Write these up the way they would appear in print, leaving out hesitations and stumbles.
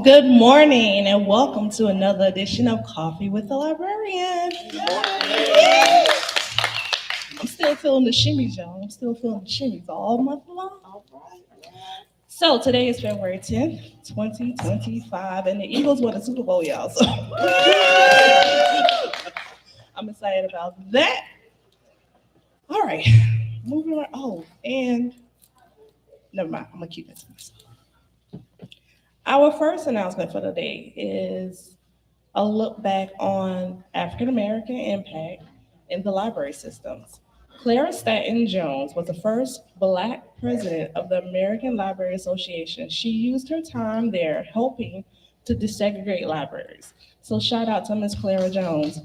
Good morning and welcome to another edition of Coffee with the Librarian. Yay! I'm still feeling the shimmies, y'all. I'm still feeling the shimmies all month long. So today is February 10th, 2025, and the Eagles won the Super Bowl, y'all. So I'm excited about that. All right, moving on. Oh, and never mind, I'm gonna keep it to myself. Our first announcement for the day is a look back on African American impact in the library systems. Clara Stanton Jones was the first Black president of the American Library Association. She used her time there helping to desegregate libraries. So shout out to Miss Clara Jones. Woo!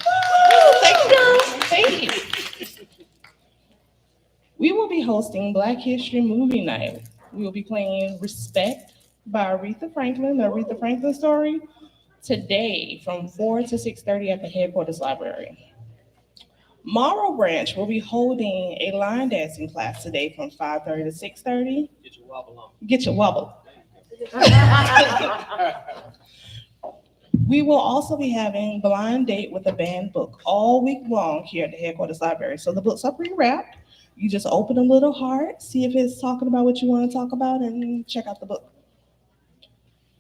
Thank you, girl. Thank you. We will be hosting Black History Movie Night. We will be playing Respect by Aretha Franklin, the Aretha Franklin story, today from 4 to 6:30 at the headquarters library. Morrow Branch will be holding a line dancing class today from 5:30 to 6:30. Get your wobble on. Get your wobble. We will also be having blind date with a banned book all week long here at the headquarters library. So the books are pre-wrapped. You just open a little heart, see if it's talking about what you want to talk about, and check out the book.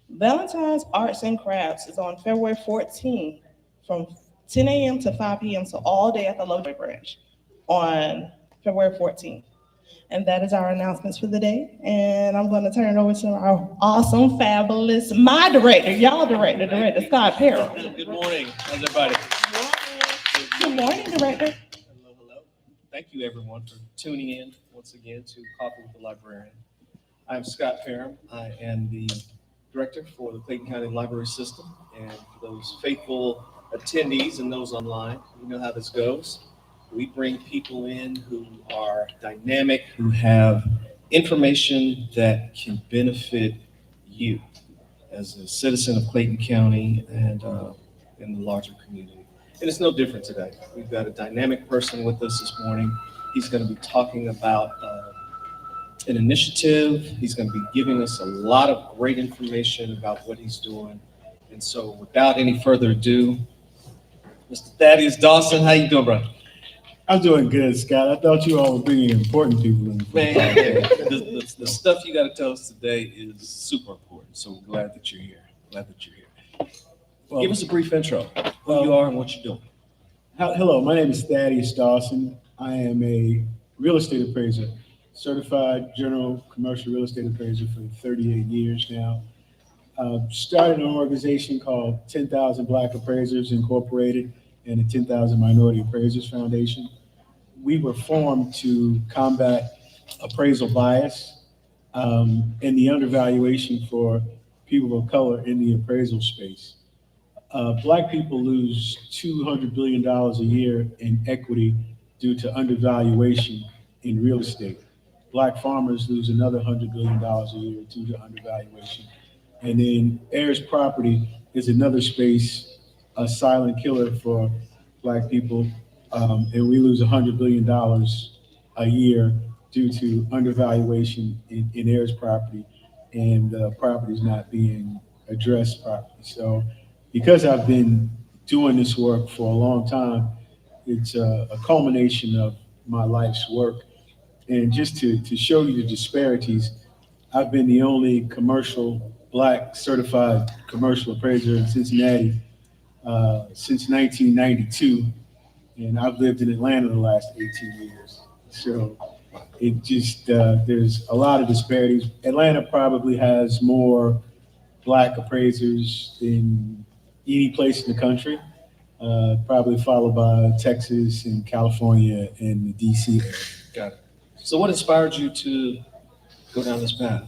Valentine's Arts and Crafts is on February 14th from 10 a.m. to 5 p.m. So all day at the Library Branch on February 14th. And that is our announcements for the day. And I'm going to turn it over to our awesome, fabulous, my director, y'all Director Scott Parham. Good morning. How's everybody? Good morning, Director. Hello. Thank you, everyone, for tuning in once again to Coffee with the Librarian. I'm Scott Parham. I am the Director for the Clayton County Library System. And for those faithful attendees and those online, you know how this goes. We bring people in who are dynamic, who have information that can benefit you as a citizen of Clayton County and in the larger community. And it's no different today. We've got a dynamic person with us this morning. He's going to be talking about an initiative. He's going to be giving us a lot of great information about what he's doing. And so without any further ado, Mr. Thaddaus Dawson, how you doing, bro? I'm doing good, Scott. I thought you all were bringing important people in. Man, the stuff you got to tell us today is super important. So we're glad that you're here. Well, give us a brief intro, who you are and what you're doing. Hello, my name is Thaddaus Dawson. I am a real estate appraiser, certified general commercial real estate appraiser for 38 years now. Started an organization called 10,000 Black Appraisers Incorporated and the 10,000 Minority Appraisers Foundation. We were formed to combat appraisal bias and the undervaluation for people of color in the appraisal space. Black people lose $200 billion a year in equity due to undervaluation in real estate. Black farmers lose another $100 billion a year due to undervaluation. And then heirs property is another space, a silent killer for Black people. And we lose $100 billion a year due to undervaluation in heirs property and properties not being addressed properly. So because I've been doing this work for a long time, it's a culmination of my life's work. And just to show you the disparities, I've been the only commercial Black certified commercial appraiser in Cincinnati since 1992, and I've lived in Atlanta the last 18 years. So it just, there's a lot of disparities. Atlanta probably has more Black appraisers than any place in the country, probably followed by Texas and California and the DC area. Got it. So what inspired you to go down this path?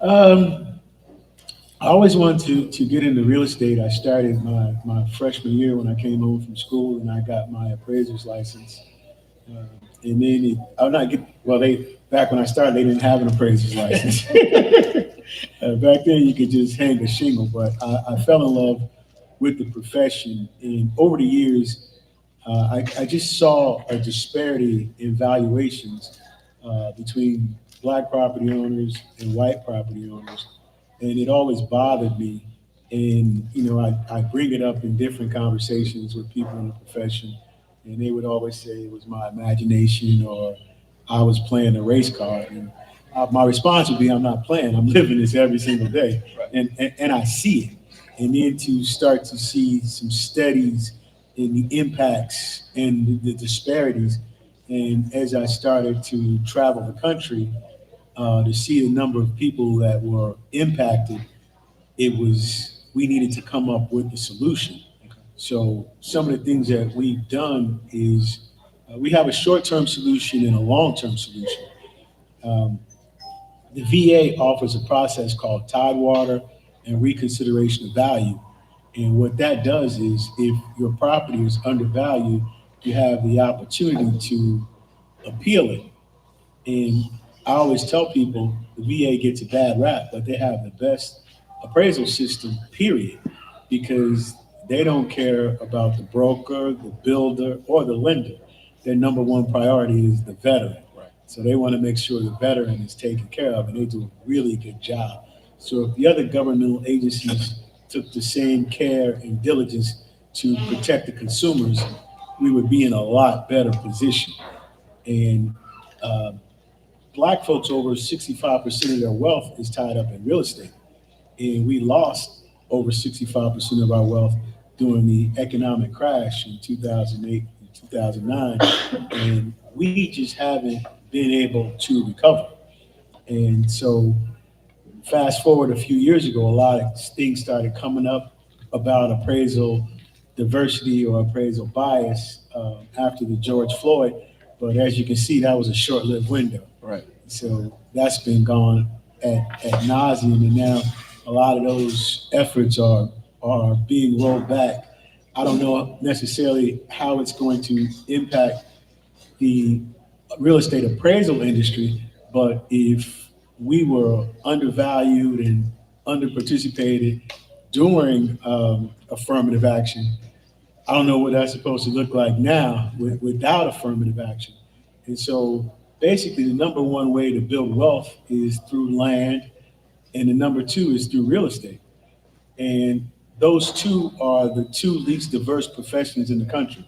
I always wanted to get into real estate. I started my freshman year when I came home from school, and I got my appraiser's license. And then back when I started, they didn't have an appraiser's license. Back then, you could just hang a shingle, but I fell in love with the profession. And over the years, I just saw a disparity in valuations between Black property owners and white property owners. and it always bothered me. And, I bring it up in different conversations with people in the profession, and they would always say it was my imagination or I was playing a race card. And my response would be, I'm not playing, I'm living this every single day. Right. And I see it. And then to start to see some studies in the impacts and the disparities. And as I started to travel the country, to see the number of people that were impacted, we needed to come up with a solution. So some of the things that we've done is we have a short-term solution and a long-term solution. Um, the VA offers a process called Tidewater and reconsideration of value. And what that does is if your property is undervalued, you have the opportunity to appeal it. And I always tell people the VA gets a bad rap, but they have the best appraisal system, period, because they don't care about the broker, the builder, or the lender. Their number one priority is the veteran. Right. So they want to make sure the veteran is taken care of, and they do a really good job. So if the other governmental agencies took the same care and diligence to protect the consumers, we would be in a lot better position. And Black folks, over 65% of their wealth is tied up in real estate. And we lost over 65% of our wealth during the economic crash in 2008 and 2009. And we just haven't been able to recover. And so fast forward a few years ago, a lot of things started coming up about appraisal diversity or appraisal bias after the George Floyd. But as you can see, that was a short-lived window. Right. So that's been gone at nauseum, and now a lot of those efforts are being rolled back. I don't know necessarily how it's going to impact the real estate appraisal industry, but if we were undervalued and underparticipated during affirmative action, I don't know what that's supposed to look like now without affirmative action. And so basically the number one way to build wealth is through land, and the number two is through real estate. And those two are the two least diverse professions in the country,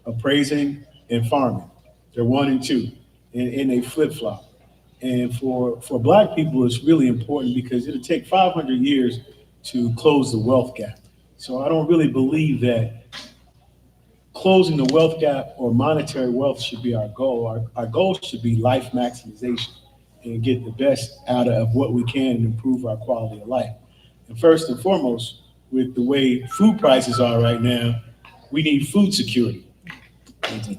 appraising and farming. They're one and two, and they flip-flop. And for Black people, it's really important because it'll take 500 years to close the wealth gap. So I don't really believe that closing the wealth gap or monetary wealth should be our goal. Our goal should be life maximization and get the best out of what we can and improve our quality of life. And first and foremost, with the way food prices are right now, we need food security.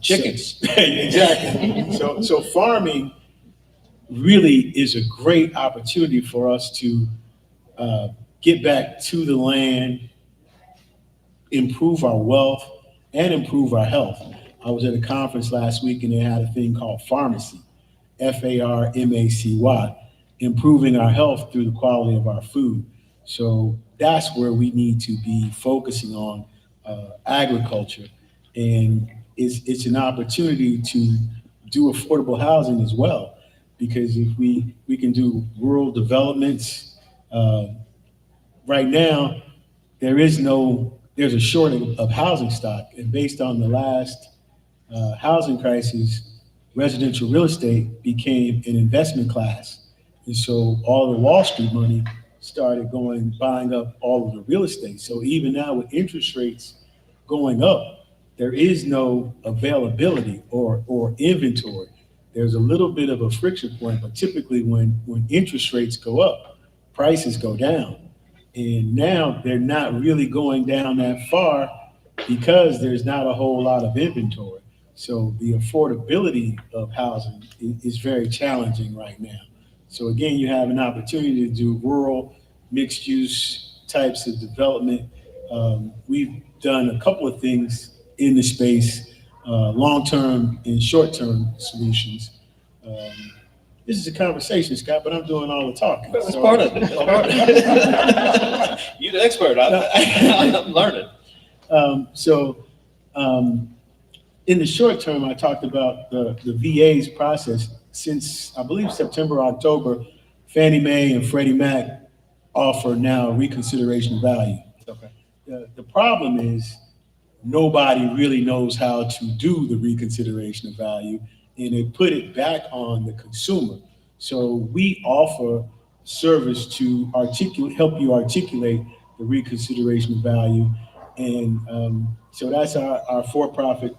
Chickens. Exactly. So farming really is a great opportunity for us to get back to the land, improve our wealth, and improve our health. I was at a conference last week and they had a thing called pharmacy, FARMACY, improving our health through the quality of our food. So that's where we need to be focusing on agriculture. And it's an opportunity to do affordable housing as well, because if we can do rural developments, right now, there's a shortage of housing stock. And based on the last housing crisis, residential real estate became an investment class. And so all the Wall Street money started buying up all of the real estate. So even now with interest rates going up, there is no availability or inventory. There's a little bit of a friction point, but typically when interest rates go up, prices go down. And now they're not really going down that far because there's not a whole lot of inventory. So the affordability of housing is very challenging right now. So again, you have an opportunity to do rural mixed use types of development. We've done a couple of things in the space, long-term and short-term solutions. This is a conversation, Scott, but I'm doing all the talking. That's part of it. You're the expert. I'm learning. In the short term, I talked about the VA's process. Since, I believe, September, October, Fannie Mae and Freddie Mac offer now reconsideration of value. Okay. The problem is nobody really knows how to do the reconsideration of value, and they put it back on the consumer. So we offer service to help you articulate the reconsideration of value, and so that's our for-profit.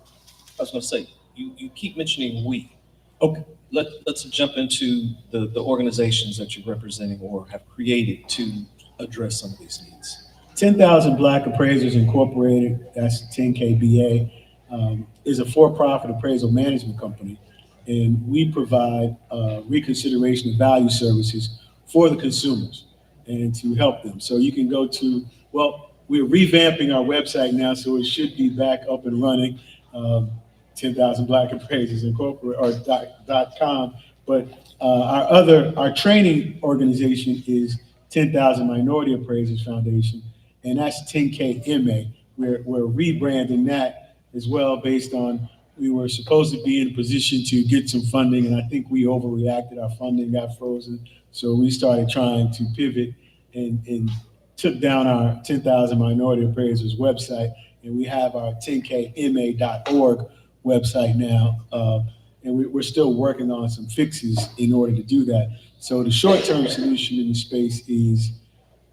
I was going to say, you keep mentioning we. Okay. Let's jump into the organizations that you're representing or have created to address some of these needs. 10,000 Black Appraisers Incorporated, that's 10KBA, is a for-profit appraisal management company, and we provide reconsideration of value services for the consumers and to help them. So you can go to, well, we're revamping our website now, so it should be back up and running, 10,000 Black Appraisers Incorporated, or .com, but our training organization is 10,000 Minority Appraisers Foundation, and that's 10KMA. We're rebranding that as well based on we were supposed to be in a position to get some funding, and I think we overreacted. Our funding got frozen, so we started trying to pivot and took down our 10,000 Minority Appraisers website, and we have our 10kma.org website now, and we're still working on some fixes in order to do that. So the short-term solution in the space is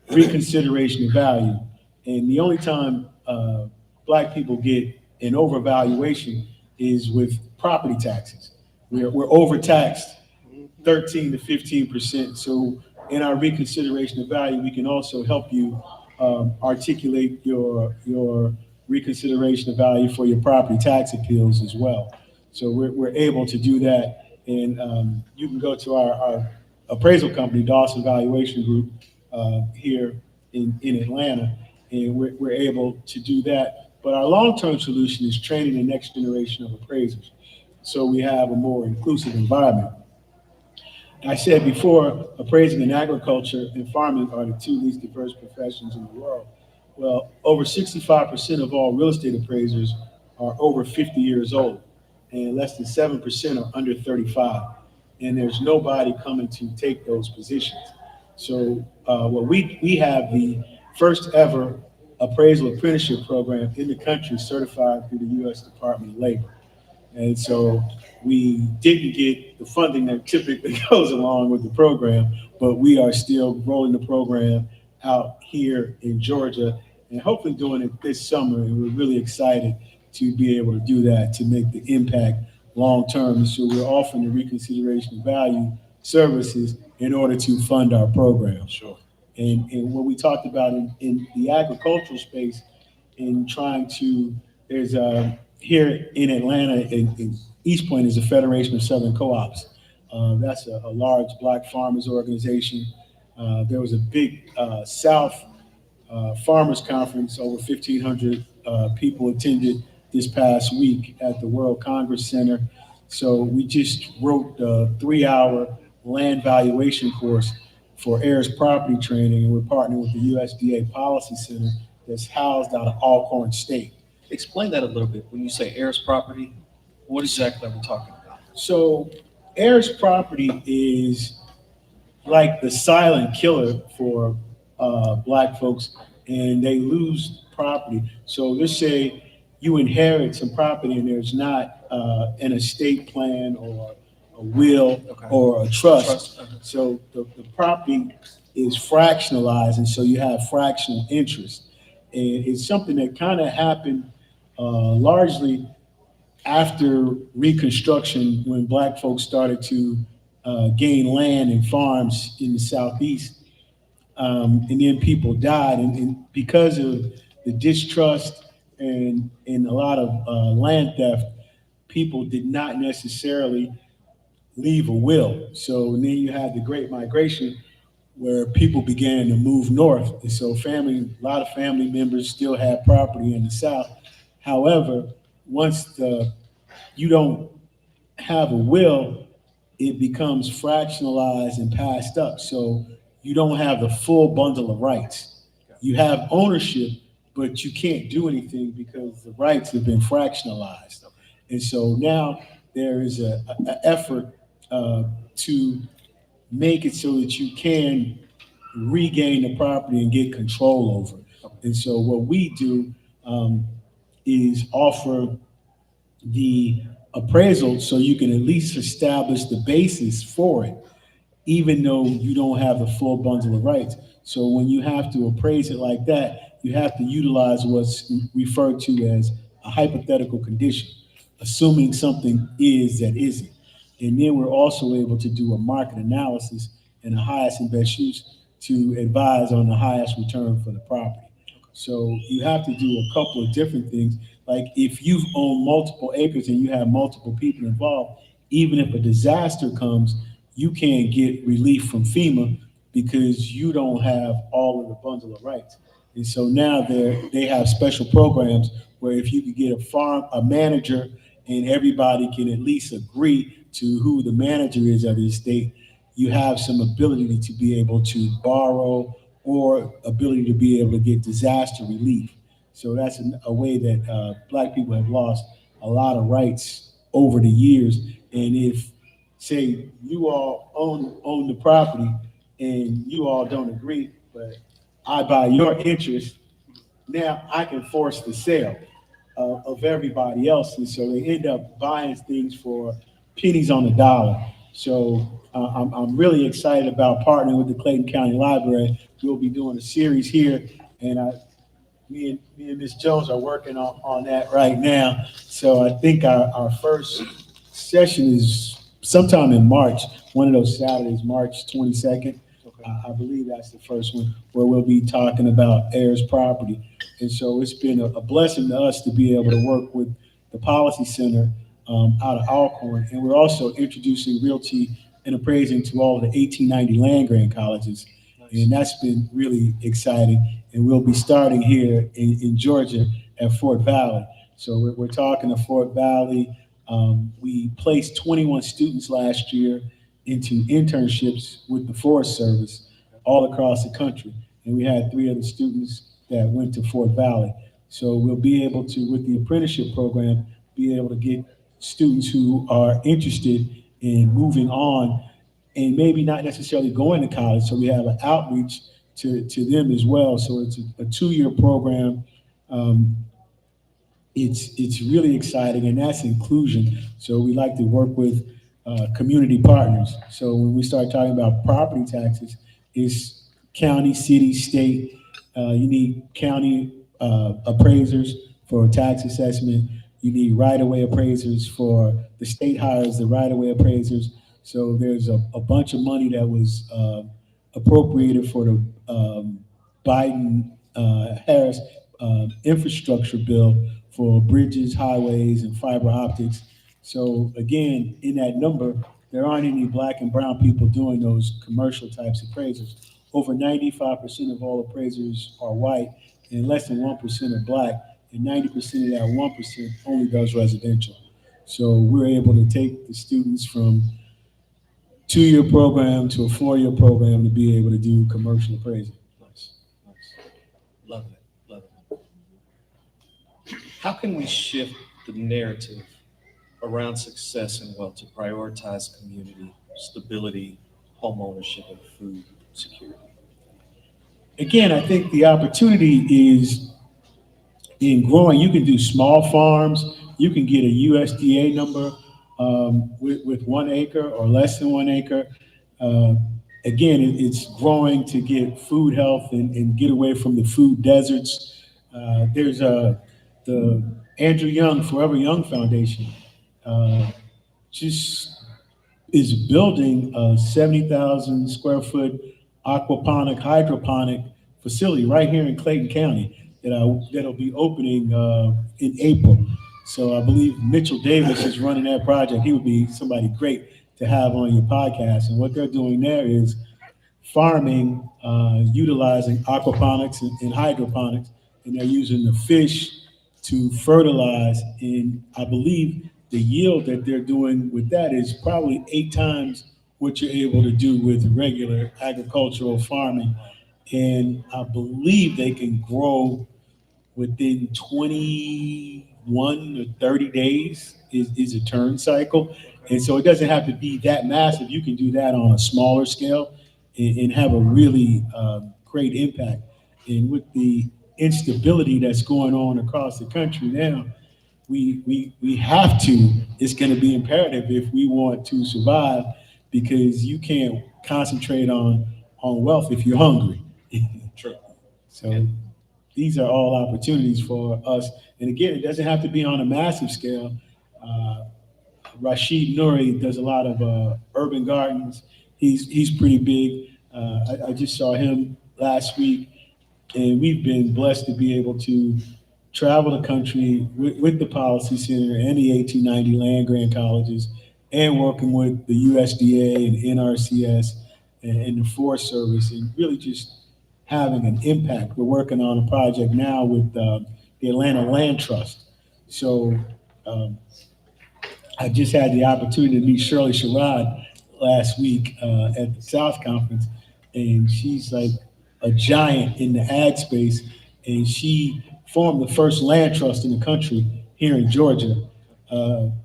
reconsideration of value. And the only time Black people get an overvaluation is with property taxes. We're overtaxed 13 to 15%. So in our reconsideration of value, we can also help you articulate your reconsideration of value for your property tax appeals as well. So we're able to do that. And you can go to our appraisal company, Dawson Valuation Group, here in Atlanta, and we're able to do that. But our long-term solution is training the next generation of appraisers, so we have a more inclusive environment. I said before, appraising in agriculture and farming are the two least diverse professions in the world. Well, over 65% of all real estate appraisers are over 50 years old, and less than 7% are under 35. And there's nobody coming to take those positions. So we have the first ever appraisal apprenticeship program in the country certified through the U.S. Department of Labor. And so we didn't get the funding that typically goes along with the program, but we are still rolling the program out here in Georgia and hopefully doing it this summer. And we're really excited to be able to do that, to make the impact long-term. So we're offering the reconsideration of value services in order to fund our program. Sure. And what we talked about in the agricultural space, in trying to, there's here in Atlanta, in East Point, is the Federation of Southern Co-ops. That's a large Black farmers organization. There was a big South Farmers Conference, over 1,500 people attended this past week at the World Congress Center. So we just wrote a 3-hour land valuation course for heirs property training, and we're partnering with the USDA Policy Center that's housed out of Alcorn State. Explain that a little bit. When you say heirs property, what exactly are we talking about? So heirs property is like the silent killer for Black folks, and they lose property. So let's say you inherit some property and there's not an estate plan or a will, okay, or a trust. So the property is fractionalized, and so you have fractional interest. And it's something that kind of happened largely after Reconstruction, when Black folks started to gain land and farms in the Southeast. And then people died, and because of the distrust and a lot of land theft, people did not necessarily leave a will. So then you had the Great Migration, where people began to move north. And so a lot of family members still had property in the South. However, once you don't have a will, it becomes fractionalized and passed up. So you don't have the full bundle of rights. You have ownership, but you can't do anything because the rights have been fractionalized. And so now there is an effort to make it so that you can regain the property and get control over it. And so what we do is offer the appraisal so you can at least establish the basis for it, even though you don't have the full bundle of rights. So when you have to appraise it like that, you have to utilize what's referred to as a hypothetical condition, assuming something is that isn't. And then we're also able to do a market analysis and the highest and best use to advise on the highest return for the property. So you have to do a couple of different things. Like if you've owned multiple acres and you have multiple people involved, even if a disaster comes, you can't get relief from FEMA because you don't have all of the bundle of rights. And so now they have special programs where if you could get a manager and everybody can at least agree to who the manager is of the estate, you have some ability to be able to borrow or ability to be able to get disaster relief. So that's a way that Black people have lost a lot of rights over the years. And if, say, you all own the property and you all don't agree, but I buy your interest, now I can force the sale of everybody else. And so they end up buying things for pennies on the dollar. So I'm really excited about partnering with the Clayton County Library. We'll be doing a series here, and me and Ms. Jones are working on that right now. So I think our first session is sometime in March, one of those Saturdays, March 22nd. I believe that's the first one where we'll be talking about heirs property. And so it's been a blessing to us to be able to work with the Policy Center out of Alcorn. And we're also introducing realty and appraising to all of the 1890 land grant colleges. And that's been really exciting. And we'll be starting here in Georgia at Fort Valley. So we're talking to Fort Valley. We placed 21 students last year into internships with the Forest Service all across the country. And we had 3 other students that went to Fort Valley. So we'll be able to, with the apprenticeship program, be able to get students who are interested in moving on and maybe not necessarily going to college. So we have an outreach to them as well. So it's a 2-year program. It's really exciting, and that's inclusion. So we like to work with community partners. So when we start talking about property taxes, it's county, city, state. You need county appraisers for tax assessment. You need right-of-way appraisers for the state hires the right-of-way appraisers. So there's a bunch of money that was appropriated for the Biden-Harris infrastructure bill for bridges, highways, and fiber optics. So again, in that number, there aren't any Black and brown people doing those commercial types of appraisals. Over 95% of all appraisers are white, and less than 1% are Black, and 90% of that 1% only does residential. So we're able to take the students from 2-year program to a 4-year program to be able to do commercial appraisal. Nice. Love it. How can we shift the narrative around success and wealth to prioritize community, stability, home ownership, and food security? Again, I think the opportunity is in growing. You can do small farms. You can get a USDA number with 1 acre or less than 1 acre. Again, it's growing to get food health and get away from the food deserts. There's the Andrew Young, Forever Young Foundation, just is building a 70,000 square foot aquaponic, hydroponic facility right here in Clayton County that'll be opening in April. So I believe Mitchell Davis is running that project. He would be somebody great to have on your podcast. And what they're doing there is farming, utilizing aquaponics and hydroponics, and they're using the fish to fertilize. And I believe the yield that they're doing with that is probably 8 times what you're able to do with regular agricultural farming. And I believe they can grow within 21 to 30 days is a turn cycle. And so it doesn't have to be that massive. You can do that on a smaller scale. and have a really great impact. And with the instability that's going on across the country now, we have to, it's going to be imperative if we want to survive, because you can't concentrate on wealth if you're hungry. True. So these are all opportunities for us. And again, it doesn't have to be on a massive scale. Uh, Rashid Nouri does a lot of urban gardens. He's pretty big. I just saw him last week, and we've been blessed to be able to travel the country with the Policy Center and the 1890 land grant colleges, and working with the USDA and NRCS and the Forest Service, and really just having an impact. We're working on a project now with the Atlanta Land Trust. So I just had the opportunity to meet Shirley Sherrod last week at the South Conference, and she's like a giant in the ag space, and she formed the first land trust in the country here in Georgia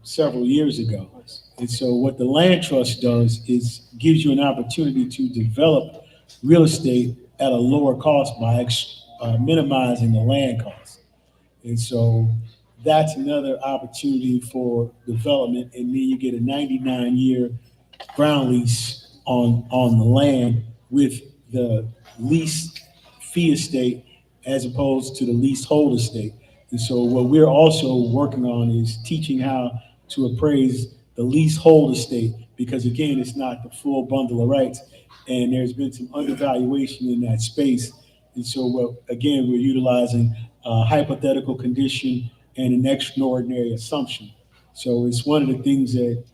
several years ago. And so what the land trust does is gives you an opportunity to develop real estate at a lower cost by minimizing the land cost. And so that's another opportunity for development. And then you get a 99-year ground lease on the land with the lease fee estate as opposed to the leasehold estate. And so what we're also working on is teaching how to appraise the leasehold estate, because again, it's not the full bundle of rights. And there's been some undervaluation in that space. And so we're utilizing a hypothetical condition and an extraordinary assumption. So it's one of the things that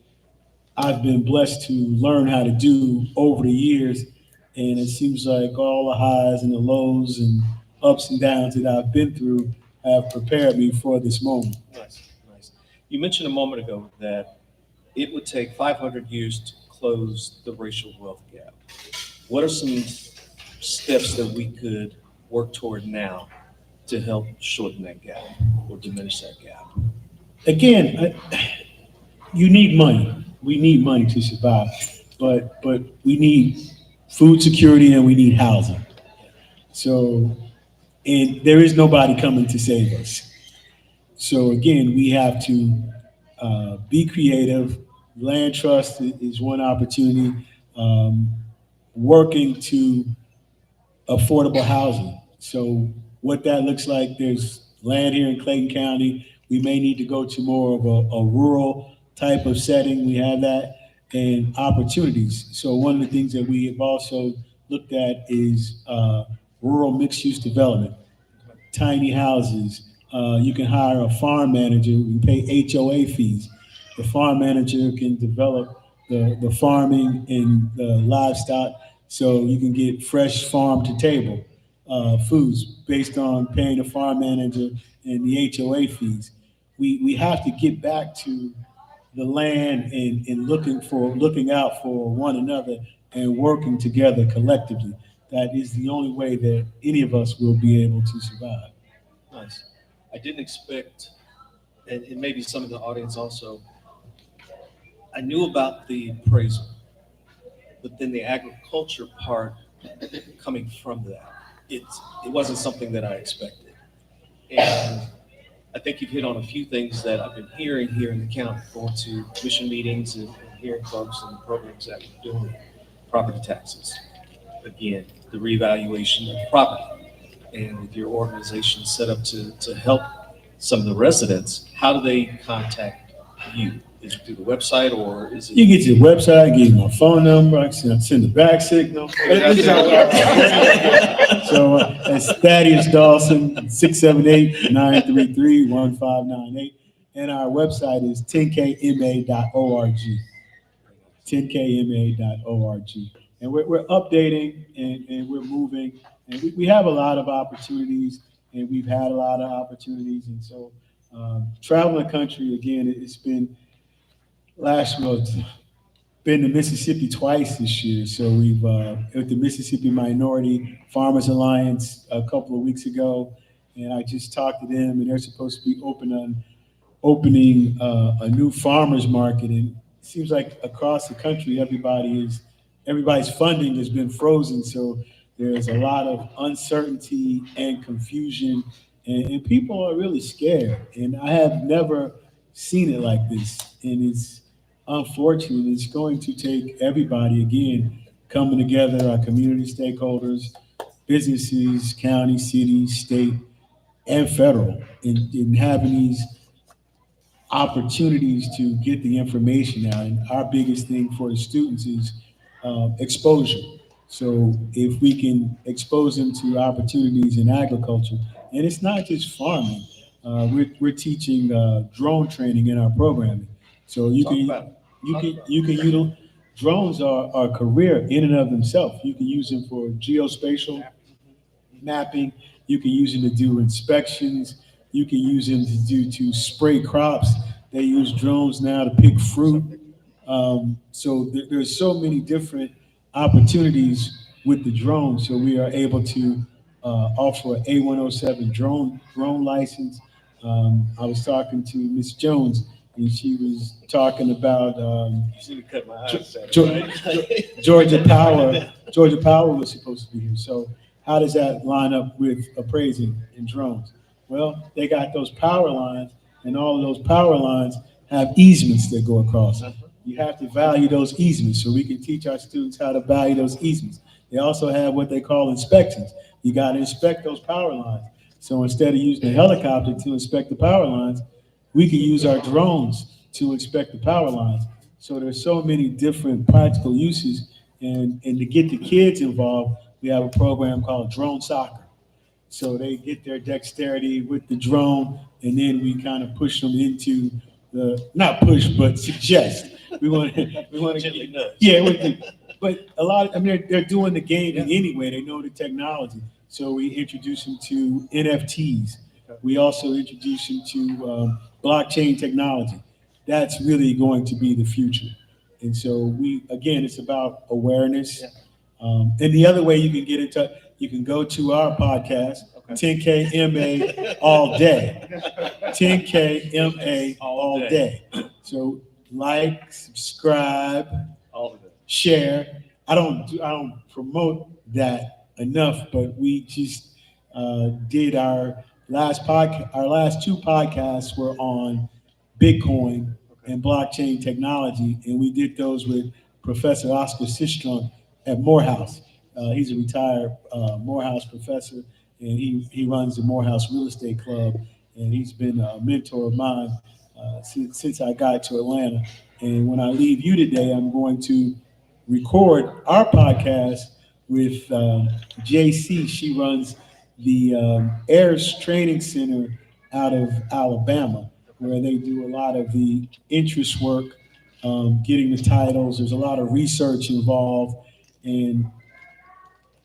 I've been blessed to learn how to do over the years. And it seems like all the highs and the lows and ups and downs that I've been through have prepared me for this moment. Nice, nice. You mentioned a moment ago that it would take 500 years to close the racial wealth gap. What are some steps that we could work toward now to help shorten that gap or diminish that gap? Again, you need money. We need money to survive, but we need food security and we need housing. So, and there is nobody coming to save us. So again, we have to be creative. Land trust is one opportunity. Working to affordable housing. So what that looks like, there's land here in Clayton County. We may need to go to more of a rural type of setting. We have that, and opportunities. So one of the things that we have also looked at is rural mixed-use development, tiny houses. You can hire a farm manager. You can pay HOA fees. The farm manager can develop the farming and the livestock, so you can get fresh farm to table foods based on paying the farm manager and the HOA fees. We have to get back to the land and looking out for one another and working together collectively. That is the only way that any of us will be able to survive. Nice. I didn't expect, and maybe some of the audience also, I knew about the appraisal, but then the agriculture part coming from that, it wasn't something that I expected. And I think you've hit on a few things that I've been hearing here in the county, going to commission meetings and hearing folks and the programs that we're doing. Property taxes, again, the reevaluation of property. And with your organization set up to help some of the residents, how do they contact you? Is it through the website, or is it? You get your website, give you my phone number, I can send the back signal. So it's Thaddaus Dawson, 678-933-1598. And our website is 10kma.org. 10kma.org. And we're updating and we're moving. And we have a lot of opportunities, and we've had a lot of opportunities. And so traveling the country, again, it's been last month, been to Mississippi twice this year. So we've at the Mississippi Minority Farmers Alliance a couple of weeks ago, and I just talked to them, and they're supposed to be opening a new farmers market. And it seems like across the country, everybody's funding has been frozen, so there's a lot of uncertainty and confusion, and people are really scared. And I have never seen it like this, and it's unfortunate. It's going to take everybody again coming together, our community stakeholders, businesses, county, city, state, and federal, in having these opportunities to get the information out. And our biggest thing for the students is exposure. So if we can expose them to opportunities in agriculture, and it's not just farming, we're teaching drone training in our programming. So Talk about it. you can utilize drones are a career in and of themselves. You can use them for geospatial mapping. You can use them to do inspections. You can use them to spray crops. They use drones now to pick fruit. So there's so many different opportunities with the drone. So we are able to offer an A107 drone license. I was talking to Miss Jones, and she was talking about You see me cut my eyes at Ge- it, right? Georgia Power. Georgia Power was supposed to be here. So how does that line up with appraising and drones? Well, they got those power lines, and all of those power lines have easements that go across. You have to value those easements, so we can teach our students how to value those easements. They also have what they call inspections. You got to inspect those power lines. So instead of using a helicopter to inspect the power lines, we can use our drones to inspect the power lines. So there's so many different practical uses, and to get the kids involved, we have a program called Drone Soccer. So they get their dexterity with the drone, and then we kind of push them into not push, but suggest. We want to Gently nudge. yeah, but a lot. I mean, they're doing the game anyway. They know the technology, so we introduce them to NFTs. We also introduce them to blockchain technology. That's really going to be the future. And so it's about awareness. And the other way you can get in touch, you can go to our podcast, Okay. 10K MA all day. 10K MA all day. So like, subscribe, All of it. share. I don't promote that enough, but we just did our last podcast. Our last two podcasts were on Bitcoin and blockchain technology, and we did those with Professor Oscar Sistrunk at Morehouse. He's a retired Morehouse professor, and he runs the Morehouse Real Estate Club, and he's been a mentor of mine since I got to Atlanta. And when I leave you today, I'm going to record our podcast with JC. She runs the Heirs Training Center out of Alabama, where they do a lot of the interest work, getting the titles. There's a lot of research involved. And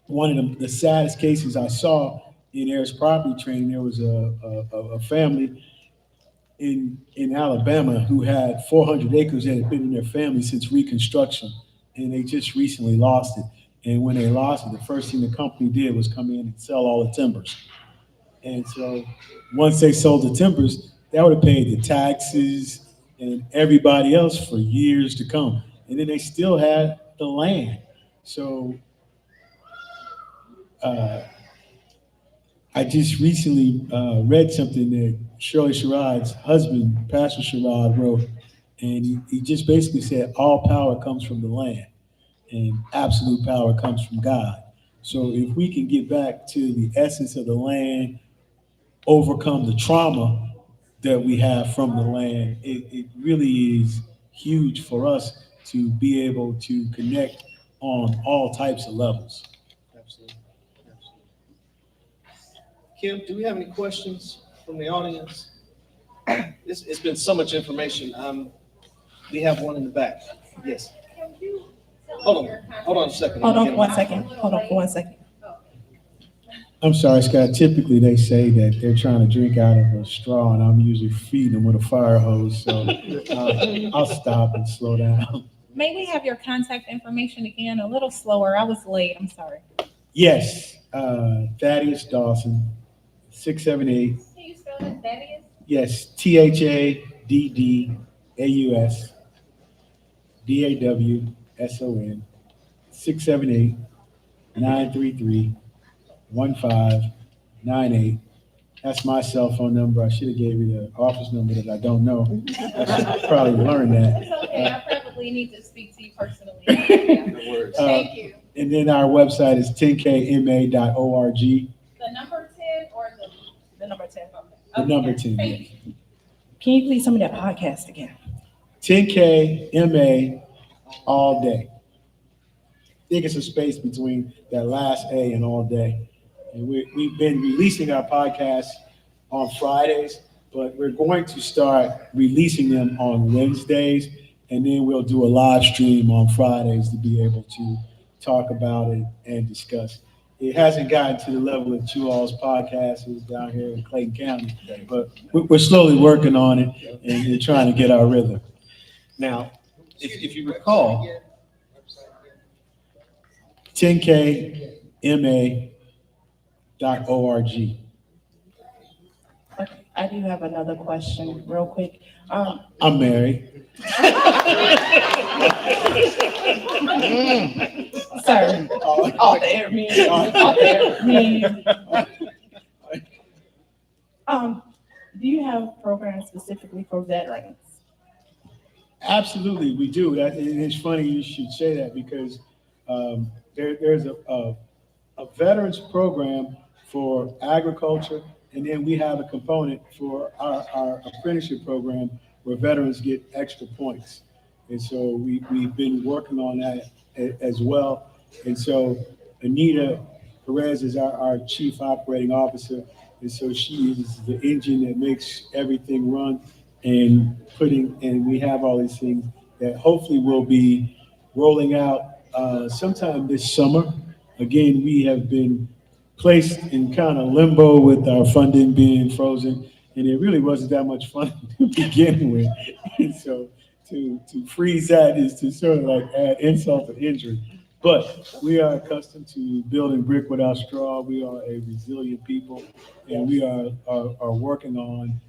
one of the saddest cases I saw in heirs property training, there was a family in Alabama who had 400 acres that had been in their family since Reconstruction, and they just recently lost it. And when they lost it, the first thing the company did was come in and sell all the timbers. And so once they sold the timbers, that would have paid the taxes and everybody else for years to come. And then they still had the land. So I just recently read something that Shirley Sherrod's husband, Pastor Sherrod, wrote, and he just basically said all power comes from the land and absolute power comes from God. So if we can get back to the essence of the land, overcome the trauma that we have from the land, it really is huge for us to be able to connect on all types of levels. Absolutely. Absolutely. Kim, do we have any questions from the audience? It's been so much information. We have one in the back. Yes. Hold on a second. Hold on for 1 second. Hold on for 1 second. I'm sorry, Scott. Typically, they say that they're trying to drink out of a straw, and I'm usually feeding them with a fire hose. So I'll stop and slow down. May we have your contact information again? A little slower. I was late. I'm sorry. Yes, Thaddaus Dawson, 678. Can you spell that? Thaddeus? Yes, THADDAUS, DAWSON, 678-933-1598. That's my cell phone number. I should have gave you the office number that I don't know. I should probably learn that. It's okay, I probably need to speak to you personally. No worries. Thank you. And then our website is 10kma.org. The number 10 or The number 10. The number 10. Thank Yeah. you. Can you please tell me that podcast again? 10kma all day. I think it's a space between that last A and all day. And we've been releasing our podcasts on Fridays, but we're going to start releasing them on Wednesdays, and then we'll do a live stream on Fridays to be able to talk about it and discuss. It hasn't gotten to the level of Two All's podcast is down here in Clayton County, but we're slowly working on it and trying to get our rhythm. Now, if you recall, 10kma.org. Okay, I do have another question real quick. I'm married. Sir, off the air, me. Off the air, me. Do you have programs specifically for veterans? Absolutely, we do. And it's funny you should say that because there's a veterans program for agriculture, and then we have a component for our apprenticeship program where veterans get extra points. And so we've been working on that as well. And so Anita Perez is our chief operating officer. And so she is the engine that makes everything run and we have all these things that hopefully will be rolling out sometime this summer. Again, we have been placed in kind of limbo with our funding being frozen, and it really wasn't that much fun to begin with. And so to freeze that is to sort of like add insult to injury. But we are accustomed to building brick without straw. We are a resilient people, and we are working on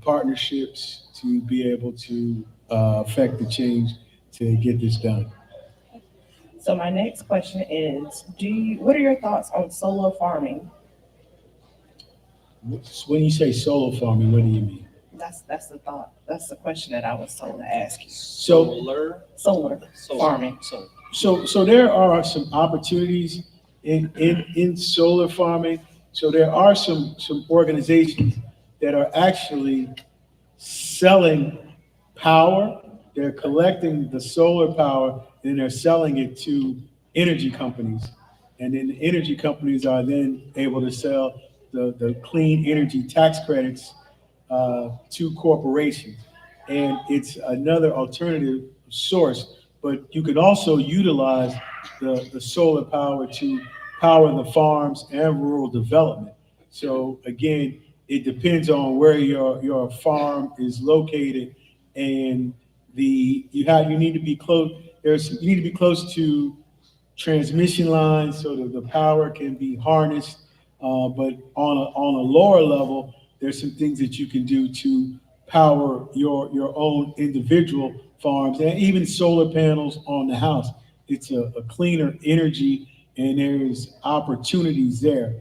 partnerships to be able to affect the change to get this done. So my next question is, what are your thoughts on solar farming? When you say solar farming, what do you mean? That's the thought. That's the question that I was told to ask you. solar Solar farming. So there are some opportunities in solar farming. So there are some organizations that are actually selling power. They're collecting the solar power and they're selling it to energy companies. And then the energy companies are then able to sell the clean energy tax credits to corporations. And it's another alternative source, but you could also utilize the solar power to power the farms and rural development. So again, it depends on where your farm is located, and you need to be close. You need to be close to transmission lines so that the power can be harnessed. But on a lower level, there's some things that you can do to power your own individual farms and even solar panels on the house. It's a cleaner energy, and there's opportunities there.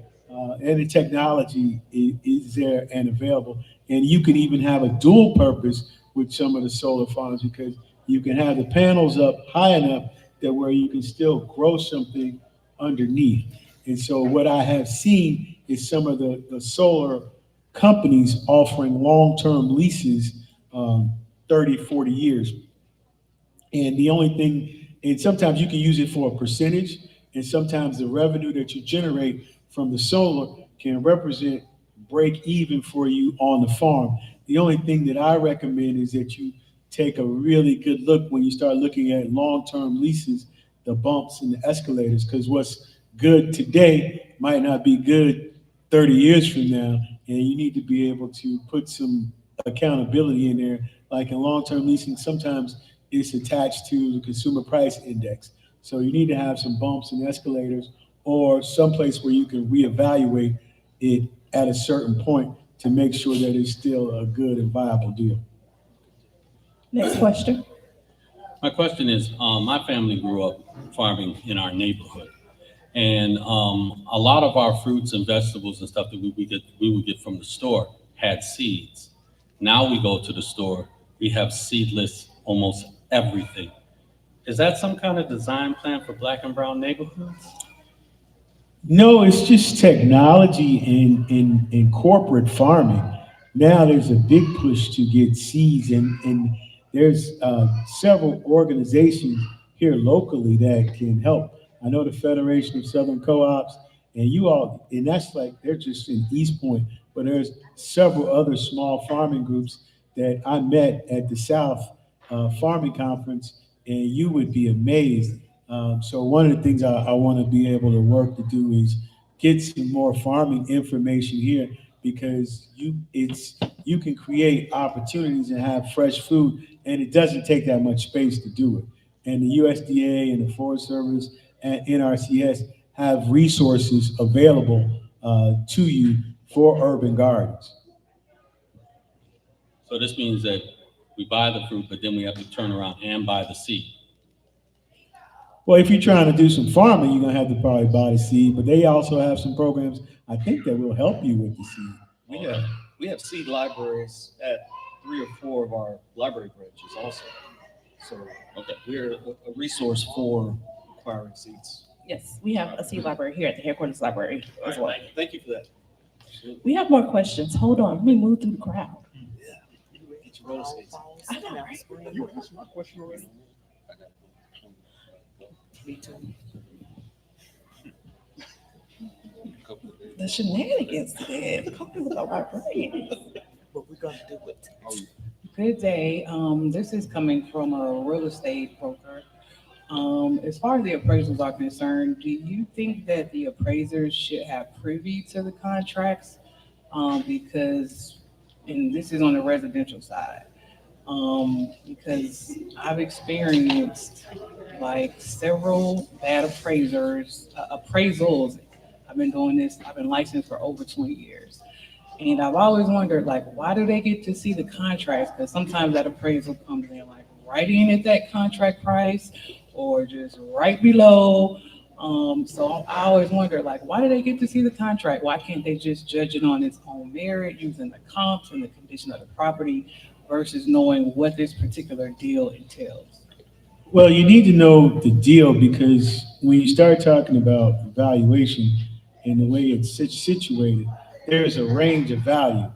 And the technology is there and available. And you can even have a dual purpose with some of the solar farms, because you can have the panels up high enough that where you can still grow something underneath. And so what I have seen is some of the solar companies offering long-term leases, 30, 40 years. And the only thing, and sometimes you can use it for a percentage, and sometimes the revenue that you generate from the solar can represent break even for you on the farm. The only thing that I recommend is that you take a really good look when you start looking at long-term leases, the bumps and the escalators, because what's good today might not be good 30 years from now, and you need to be able to put some accountability in there. Like in long-term leasing, sometimes it's attached to the consumer price index. So you need to have some bumps and escalators, or someplace where you can reevaluate it at a certain point to make sure that it's still a good and viable deal. Next question. My question is, my family grew up farming in our neighborhood, and a lot of our fruits and vegetables and stuff that we would get from the store had seeds. Now we go to the store, we have seedless almost everything. Is that some kind of design plan for black and brown neighborhoods? No, it's just technology in corporate farming. Now there's a big push to get seeds, and there's several organizations here locally that can help. I know the Federation of Southern Co-ops, and you all, and that's like they're just in East Point, but there's several other small farming groups that I met at the South Farming Conference, and you would be amazed. So one of the things I want to be able to work to do is get some more farming information here because you can create opportunities and have fresh food, and it doesn't take that much space to do it. And the USDA and the Forest Service and NRCS have resources available to you for urban gardens. So this means that we buy the fruit, but then we have to turn around and buy the seed. Well, if you're trying to do some farming, you're gonna have to probably buy the seed, but they also have some programs I think that will help you with the seed. We have seed libraries at 3 or 4 of our library branches also. So Okay. we're a resource for acquiring seeds. Yes, we have a seed library here at the headquarters library as well. Thank you for that. Absolutely. We have more questions. Hold on, let me move through the crowd. Get your roller skates. I know, right? You asked my question already. The shenanigans today, couple with the librarian. But we're gonna do it. Good day. This is coming from a real estate broker. As far as the appraisals are concerned, do you think that the appraisers should have privy to the contracts? Because, and this is on the residential side, because I've experienced like several bad appraisals. I've been doing this, I've been licensed for over 20 years. And I've always wondered, like, why do they get to see the contracts? Because sometimes that appraisal comes in like right in at that contract price or just right below. So I always wonder, like, why do they get to see the contract? Why can't they just judge it on its own merit using the comps and the condition of the property versus knowing what this particular deal entails? Well, you need to know the deal because when you start talking about valuation and the way it's situated, there's a range of value.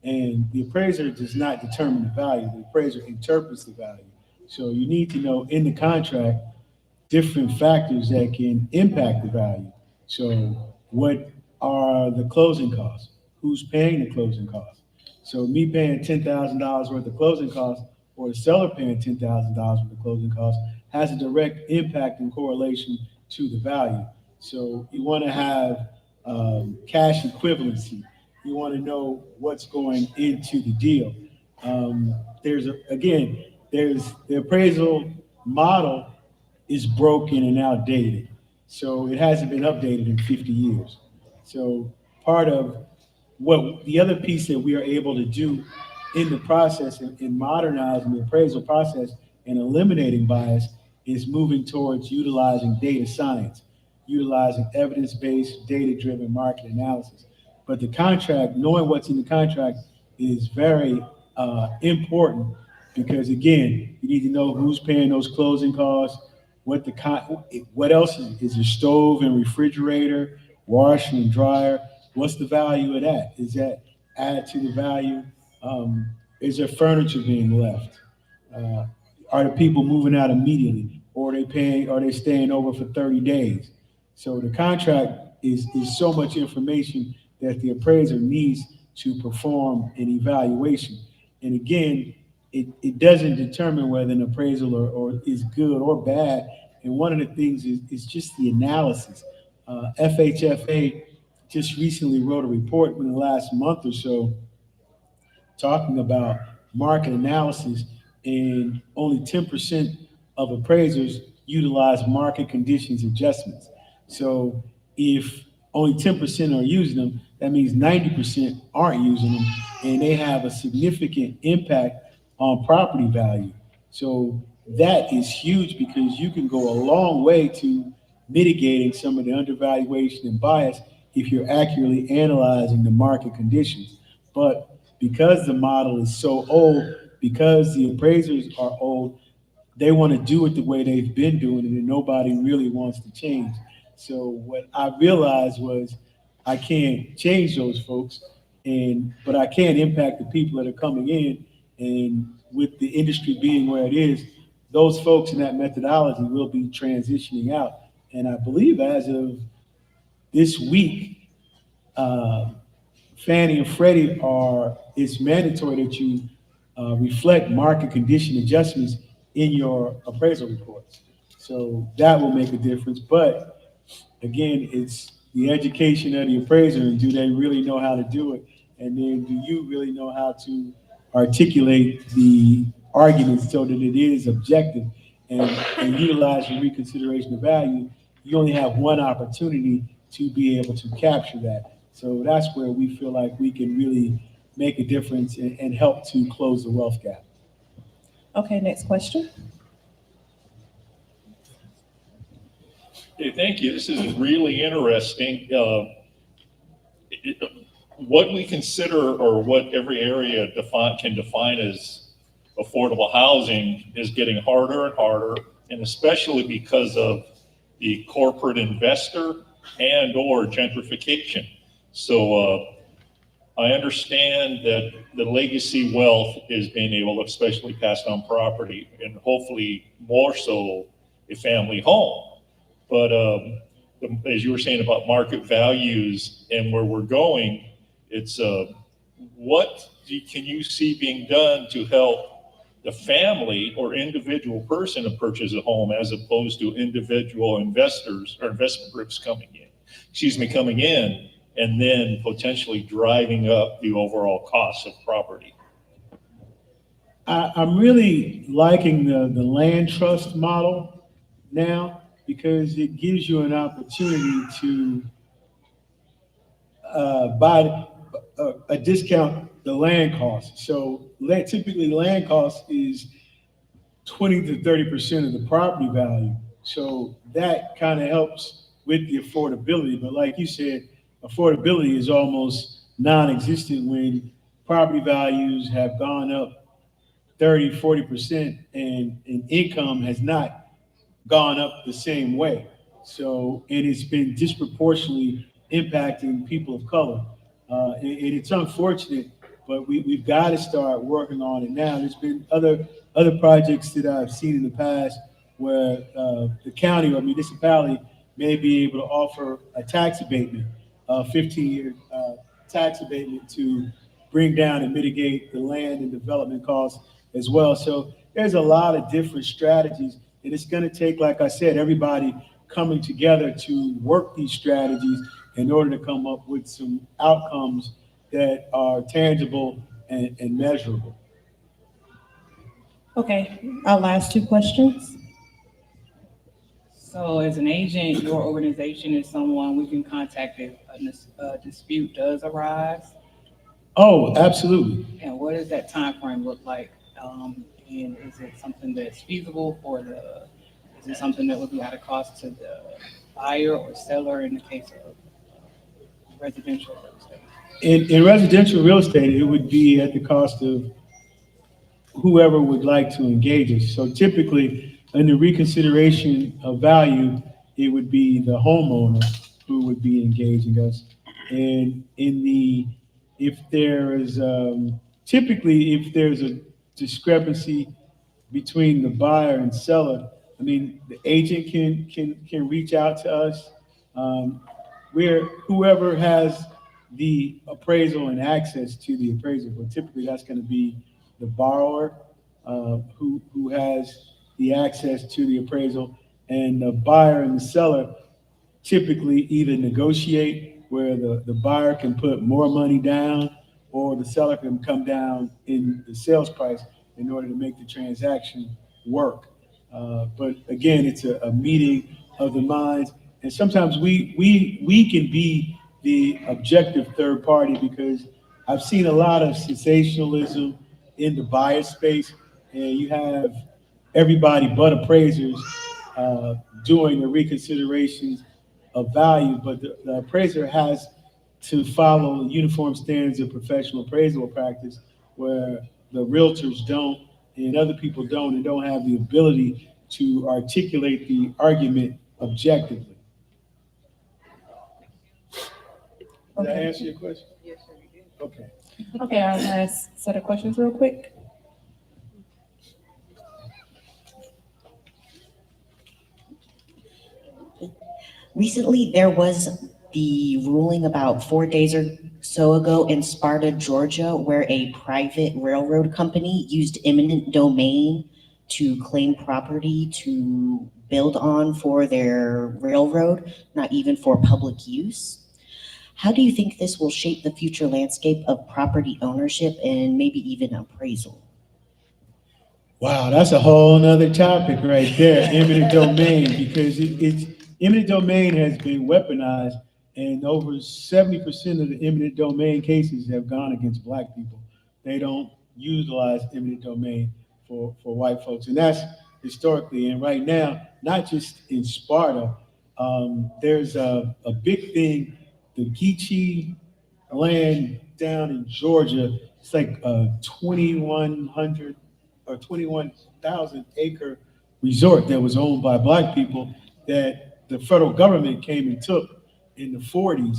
And the appraiser does not determine the value, the appraiser interprets the value. So you need to know in the contract different factors that can impact the value. So what are the closing costs? Who's paying the closing costs? So me paying $10,000 worth of closing costs or the seller paying $10,000 worth of closing costs has a direct impact and correlation to the value. So you want to have cash equivalency. You want to know what's going into the deal. There's the appraisal model is broken and outdated. So it hasn't been updated in 50 years. So part of what the other piece that we are able to do in the process in modernizing the appraisal process and eliminating bias is moving towards utilizing data science, utilizing evidence-based, data-driven market analysis. But the contract, knowing what's in the contract is very important because again, you need to know who's paying those closing costs, what else is a stove and refrigerator, washer and dryer, what's the value of that? Is that add to the value? Is there furniture being left? Are the people moving out immediately? Or are they staying over for 30 days? So the contract is so much information that the appraiser needs to perform an evaluation. And again, it doesn't determine whether an appraisal or is good or bad. And one of the things is just the analysis. FHFA just recently wrote a report in the last month or so talking about market analysis, and only 10% of appraisers utilize market conditions adjustments. So if only 10% are using them, that means 90% aren't using them, and they have a significant impact on property value. So that is huge because you can go a long way to mitigating some of the undervaluation and bias if you're accurately analyzing the market conditions. But because the model is so old, because the appraisers are old, they want to do it the way they've been doing it, and nobody really wants to change. So what I realized was I can't change those folks, but I can impact the people that are coming in. And with the industry being where it is, those folks in that methodology will be transitioning out. And I believe as of this week, Fannie and Freddie it's mandatory that you reflect market condition adjustments in your appraisal reports. So that will make a difference. But again, it's the education of the appraiser, and do they really know how to do it? And then do you really know how to articulate the argument so that it is objective and utilize your reconsideration of value? You only have one opportunity to be able to capture that. So that's where we feel like we can really make a difference and help to close the wealth gap. Okay, next question. Okay, thank you. This is really interesting. What we consider or what every area can define as affordable housing is getting harder and harder, and especially because of the corporate investor and or gentrification. So I understand that the legacy wealth is being able to especially pass on property, and hopefully more so a family home. But as you were saying about market values and where we're going, it's what can you see being done to help the family or individual person to purchase a home as opposed to individual investors or investment groups coming in and then potentially driving up the overall cost of property? I'm really liking the land trust model now because it gives you an opportunity to buy a discount the land cost. So typically land cost is 20 to 30% of the property value. So that kind of helps with the affordability. But like you said, affordability is almost non-existent when property values have gone up 30, 40% and income has not gone up the same way. So it has been disproportionately impacting people of color. And it's unfortunate, but we've got to start working on it now. There's been other projects that I've seen in the past where the county or municipality may be able to offer a tax abatement, 15-year tax abatement to bring down and mitigate the land and development costs as well. So there's a lot of different strategies, and it's going to take, like I said, everybody coming together to work these strategies in order to come up with some outcomes that are tangible and measurable. Okay, our last two questions. So as an agent, your organization is someone we can contact if a dispute does arise? Oh, absolutely. And what does that time frame look like? And is it something that's feasible is it something that would be at a cost to the buyer or seller in the case of residential real estate? In residential real estate, it would be at the cost of whoever would like to engage us. So typically, in the reconsideration of value, it would be the homeowner who would be engaging us. And if there's a discrepancy between the buyer and seller, I mean, the agent can reach out to us. Whoever has the appraisal and access to the appraisal, but typically that's going to be the borrower who has the access to the appraisal, and the buyer and the seller typically either negotiate where the buyer can put more money down or the seller can come down in the sales price in order to make the transaction work. But again, it's a meeting of the minds, and sometimes we can be the objective third party because I've seen a lot of sensationalism in the buyer space, and you have everybody but appraisers doing the reconsiderations of value, but the appraiser has to follow uniform standards of professional appraisal practice where the realtors don't and other people don't and don't have the ability to articulate the argument objectively. Did I answer your question? Yes, sir, you did. Okay. Okay, our last set of questions real quick. Recently, there was the ruling about 4 days or so ago in Sparta, Georgia, where a private railroad company used eminent domain to claim property to build on for their railroad, not even for public use. How do you think this will shape the future landscape of property ownership and maybe even appraisal? Wow, that's a whole nother topic right there, eminent domain, because eminent domain has been weaponized, and over 70% of the eminent domain cases have gone against Black people. They don't utilize eminent domain for white folks, and that's historically. And right now, not just in Sparta, there's a big thing, the Geechee land down in Georgia. It's like 2,100 or 21,000 acre resort that was owned by Black people that the federal government came and took in the 40s,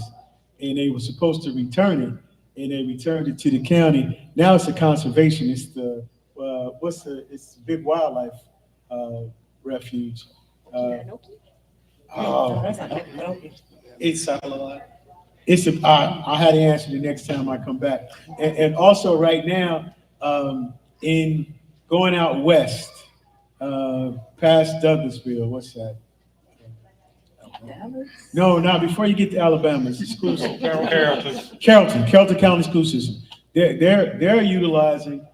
and they were supposed to return it, and they returned it to the county. Now it's a conservation. It's the it's the big wildlife refuge. It's Salad. I had to answer the next time I come back. And also right now, in going out west, past Douglasville, what's that? No, before you get to Alabama, it's exclusive. Carrollton County School System. They're utilizing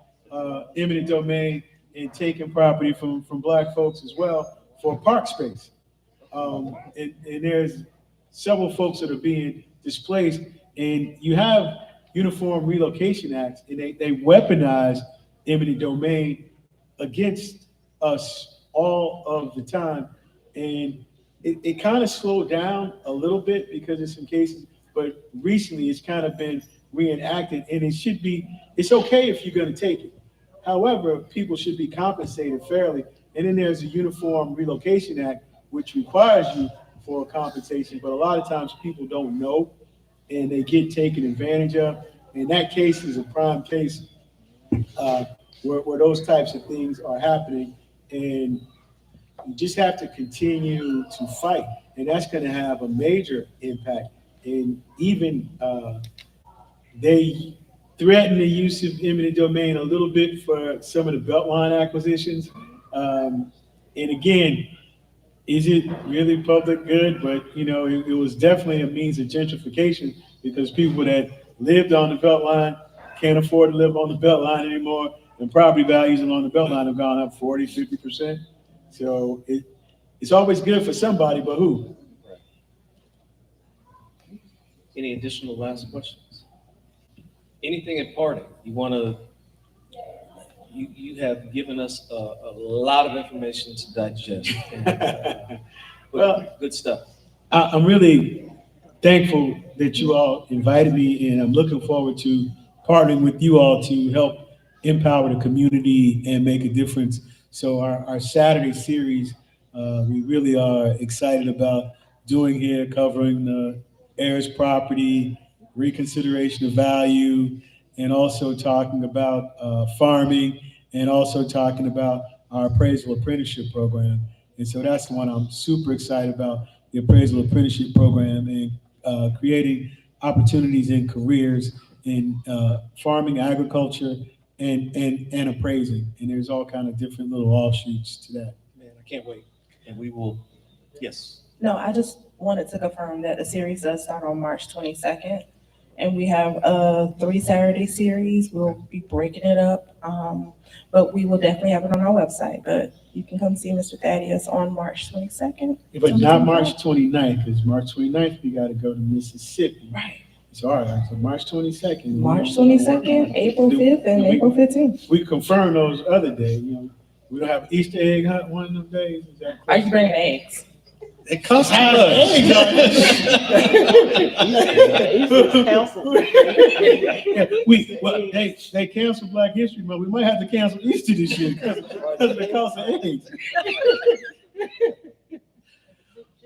eminent domain and taking property from Black folks as well for park space. And there's several folks that are being displaced, and you have Uniform Relocation Acts, and they weaponize eminent domain against us all of the time. And it kind of slowed down a little bit because of some cases, but recently it's kind of been reenacted, and it's okay if you're going to take it. However, people should be compensated fairly. And then there's a Uniform Relocation Act, which requires you for compensation, but a lot of times people don't know and they get taken advantage of. And that case is a prime case where those types of things are happening, and you just have to continue to fight, and that's going to have a major impact. And even they threaten the use of eminent domain a little bit for some of the Beltline acquisitions. And again, is it really public good? But it was definitely a means of gentrification because people that lived on the Beltline can't afford to live on the Beltline anymore, and property values along the Beltline have gone up 40, 50%. So it's always good for somebody, but who? Any additional last questions? Anything at parting? You have given us a lot of information to digest. Well, good stuff. I'm really thankful that you all invited me, and I'm looking forward to partnering with you all to help empower the community and make a difference. So our Saturday series, we really are excited about doing here, covering the heirs property, reconsideration of value, and also talking about farming, and also talking about our appraisal apprenticeship program. And so that's the one I'm super excited about, the appraisal apprenticeship program, and creating opportunities and careers in farming, agriculture, and appraising. And there's all kind of different little offshoots to that. Man, I can't wait. And we will, yes. No, I just wanted to confirm that the series does start on March 22nd. And we have a 3 Saturday series. We'll be breaking it up. But we will definitely have it on our website. But you can come see Mr. Thaddaus on March 22nd. But not March 29th, because March 29th, we got to go to Mississippi. Right. So, all right, so March 22nd. March 22nd, April 5th, and April 15th. We confirmed those other days, We don't have Easter egg hunt one of them days? Is that Are you bringing eggs? It costs Have eggs. Well, they canceled Black History Month. We might have to cancel Easter this year because of the cost of eggs.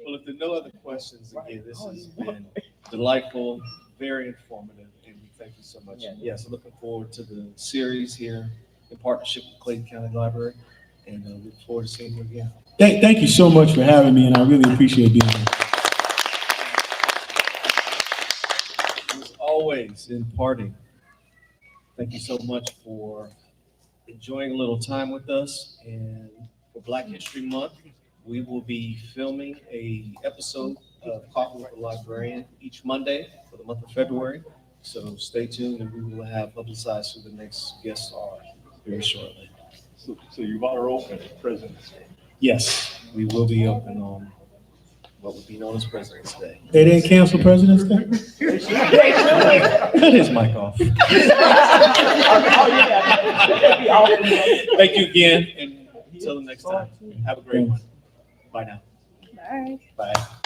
Well, if there are no other questions, again, this has been delightful, very informative, and we thank you so much. Yes, looking forward to the series here in partnership with Clayton County Library, and look forward to seeing you again. Thank you so much for having me, and I really appreciate being here. As always, in parting, thank you so much for enjoying a little time with us. And for Black History Month, we will be filming a episode of Coffee with the Librarian each Monday for the month of February. So stay tuned, and we will have publicized who the next guests are very shortly. So you are open at President's Day. Yes, we will be open on what would be known as President's Day. They didn't cancel President's Day? Cut his mic off. Thank you again, and until the next time, have a great one. Bye now. Bye. Bye.